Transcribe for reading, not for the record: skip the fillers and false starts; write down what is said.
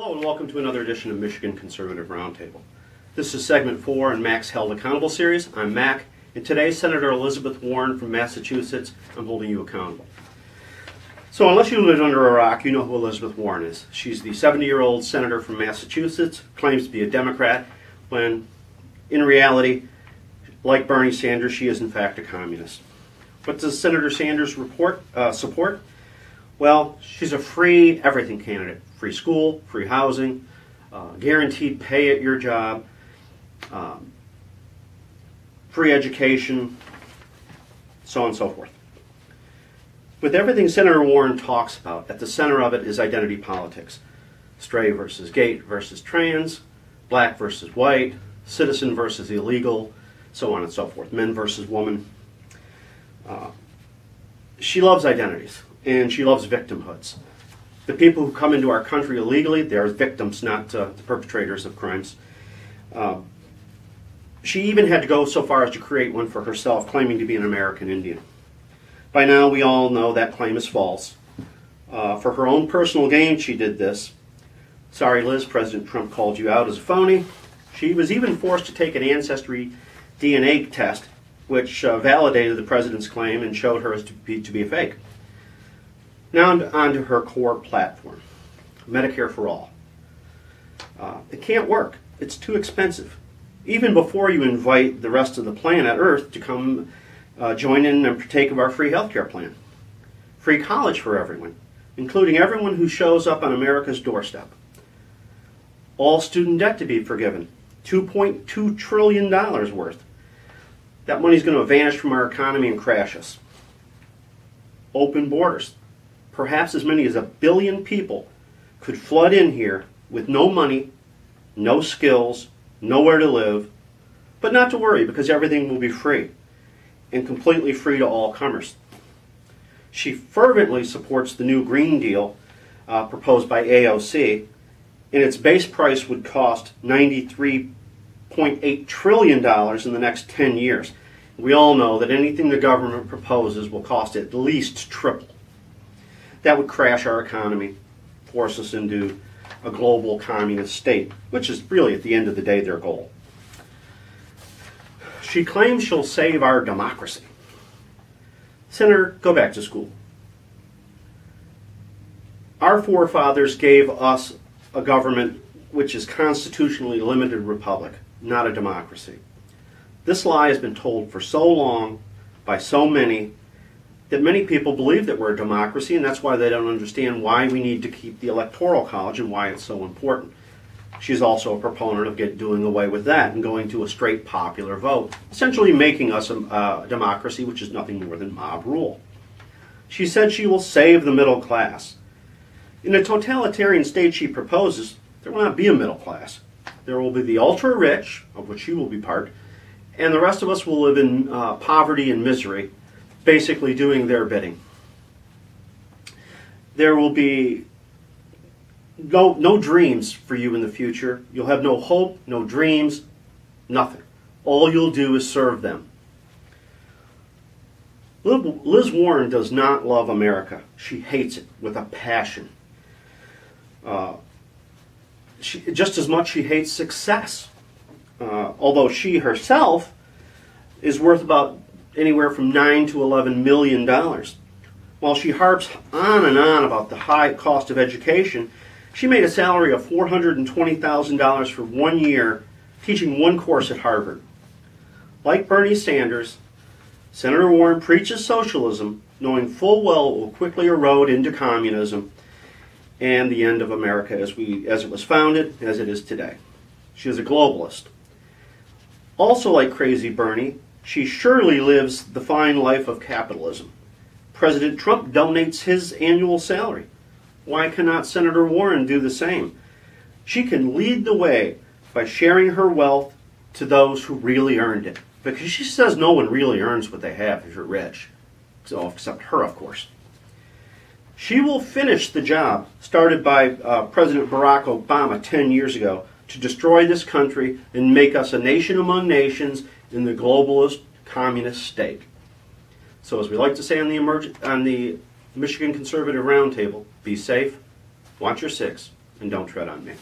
Hello and welcome to another edition of Michigan Conservative Roundtable. This is segment 4 in Mac's Held Accountable series. I'm Mac, and today Senator Elizabethwarren from Massachusetts, I'm holding you accountable. So unless you lived under a rock, you know who Elizabethwarren is. She's the 70-year-old senator from Massachusetts, claims to be a Democrat, when in reality, like Bernie Sanders, she is in fact a communist. What does Senator Sanders support? Well, she's a free everything candidate. Free school, free housing, guaranteed pay at your job, free education, so on and so forth. With everything Senator Warren talks about, at the center of it is identity politics. Stray versus gay versus trans, black versus white, citizen versus illegal, so on and so forth, men versus woman. She loves identities, and she loves victimhoods. The people who come into our country illegally, they're victims, not the perpetrators of crimes. She even had to go so far as to create one for herself, claiming to be an American Indian. By now, we all know that claim is false. For her own personal gain, she did this. Sorry, Liz, President Trump called you out as a phony. She was even forced to take an ancestry DNA test, which validated the president's claim and showed her as to be a fake. Now onto her core platform, Medicare for all. It can't work. It's too expensive. Even before you invite the rest of the planet Earth to come join in and partake of our free healthcare plan. Free college for everyone, including everyone who shows up on America's doorstep. All student debt to be forgiven, $2.2 trillion worth. That money's going to vanish from our economy and crash us. Open borders. Perhaps as many as 1 billion people could flood in here with no money, no skills, nowhere to live, but not to worry because everything will be free and completely free to all comers. She fervently supports the new Green Deal proposed by AOC, and its base price would cost $93.8 trillion in the next 10 years. We all know that anything the government proposes will cost at least triple. That would crash our economy, force us into a global communist state, which is really, at the end of the day, their goal. She claims she'll save our democracy. Senator, go back to school. Our forefathers gave us a government which is constitutionally limited republic, not a democracy. This lie has been told for so long by so many that many people believe that we're a democracy, and that's why they don't understand why we need to keep the Electoral College and why it's so important. She's also a proponent of doing away with that and going to a straight popular vote, essentially making us a democracy, which is nothing more than mob rule. She said she will save the middle class. In the totalitarian state she proposes, there will not be a middle class. There will be the ultra-rich, of which she will be part, and the rest of us will live in poverty and misery, basically doing their bidding. There will be no dreams for you in the future. You'll have no hope, no dreams, nothing. All you'll do is serve them. Liz Warren does not love America. She hates it with a passion. Just as much she hates success. Although she herself is worth about anywhere from $9 to $11 million. While she harps on and on about the high cost of education, she made a salary of $420,000 for 1 year teaching one course at Harvard. Like Bernie Sanders, Senator Warren preaches socialism, knowing full well it will quickly erode into communism and the end of America as it was founded, as it is today. She is a globalist. Also like crazy Bernie, she surely lives the fine life of capitalism. President Trump donates his annual salary. Why cannot Senator Warren do the same? She can lead the way by sharing her wealth to those who really earned it. Because she says no one really earns what they have if you're rich. So, except her, of course. She will finish the job started by President Barack Obama 10 years ago to destroy this country and make us a nation among nations in the globalist communist state. So as we like to say on the Michigan Conservative Roundtable, be safe, watch your six, and don't tread on me.